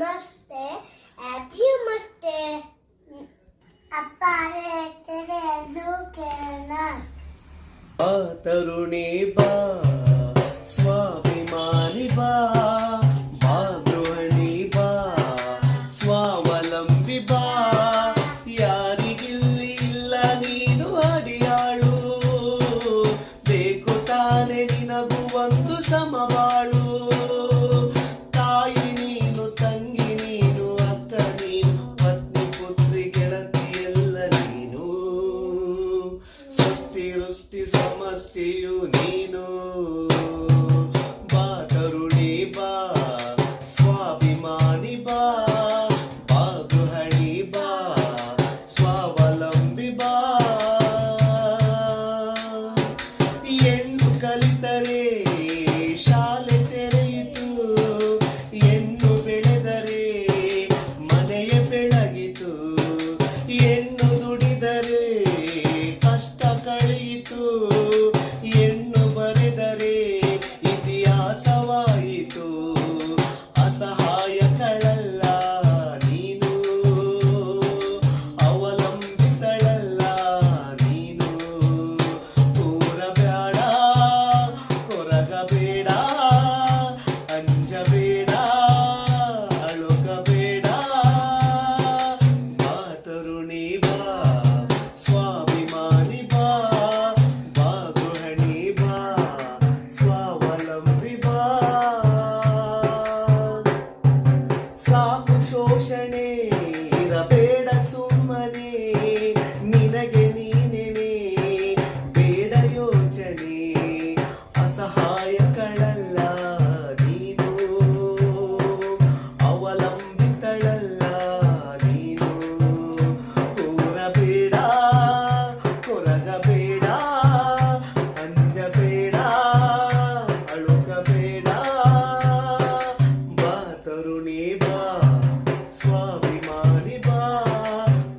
ನಮಸ್ತೆ, ಹ್ಯಾಪಿ ನಮಸ್ತೆ. ಅಪ್ಪ ಹೇಳ್ತಾರೆ ಅದು ಕೇಳೋಣ. ಬಾ ತರುಣಿ ಬಾ, ಸ್ವಾಭಿಮಾನಿ ಬಾ, ಬಾ ಗೃಹಿಣಿ ಬಾ, ಸ್ವಾವಲಂಬಿ ಬಾ. ಯಾರಿಗಿಲ್ಲಿ ಇಲ್ಲ ನೀನು ಅಡಿಯಾಳು, ಬೇಕು ತಾನೆ ನಿನಗೂ ಒಂದು ಸಮಬಾಳು. ತಾಯಿ ನೀನು, ತಂಗಿ ನೀನು, ಅಕ್ಕ ನೀನು, ಪತ್ನಿ ಪುತ್ರಿ ಗೆಳತಿ ಎಲ್ಲ ನೀನು. ಸೃಷ್ಟಿ ವೃಷ್ಟಿ ಸಮಷ್ಟಿಯು ನೀನು. ಬಾ ತರುಣಿ ಬಾ, ಸ್ವಾಭಿಮಾನಿ ಬಾ, ಬಾ ಗೃಹಿಣಿ ಬಾ, ಸ್ವಾವಲಂಬಿ ಬಾ. ಹೆಣ್ಣು ಕಲಿತರೆ ಶಾಲೆ ತೆರೆಯಿತು, ಹೆಣ್ಣು ಬೆಳೆದರೆ ಮನೆಯ ಬೆಳಗಿತು. ಹೆಣ್ಣು ದುಡಿದರೆ ಕಷ್ಟ ಕಳೆಯಿತು, ಹೆಣ್ಣು ಬರೆದರೆ ಇತಿಹಾಸವಾಯಿತು. ಅಸಹಾಯಕಳಲ್ಲ ನೀನು, ಅವಲಂಬಿತಳಲ್ಲ ನೀನು. ಕೂರಬೇಡ, ಕೊರಗಬೇಡ, ಅಂಜಬೇಡ, ಅಳುಕಬೇಡ. ಬಾ ತರುಣಿ ಬಾ, ಸ್ವಾಭಿಮಾನಿ ಬಾ, ಬಾ ಗೃಹಿಣಿ ಬಾ, ಸ್ವಾವಲಂಬಿ ಬಾ. ಸಾಕು ಶೋಷಣೆ ಇರಬೇಡ ಸುಮ್ಮನೆ, ನಿನಗೆ ನೀನೇನೆ ಬೇಡ ಯೋಚನೆ. ಅಸಹಾಯಕಳಲ್ಲ ನೀನು, ಅವಲಂಬಿತಳಲ್ಲ ನೀನು. ಕೂರಬೇಡ, ಕೊರಗಬೇಡ, ಅಂಜಬೇಡ, ಅಳುಕಬೇಡ. ಬಾ ತರುಣಿ ಬಾ, ಸ್ವಾಭಿಮಾನಿ ಬಾ,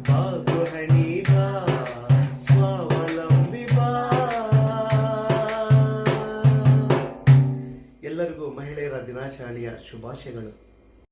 ಬಾ ಗೃಹಿಣಿ ಬಾ, ಸ್ವಾವಲಂಬಿ ಬಾ. ಎಲ್ಲರಿಗೂ ಮಹಿಳೆಯರ ದಿನಾಚರಣೆಯ ಶುಭಾಶಯಗಳು.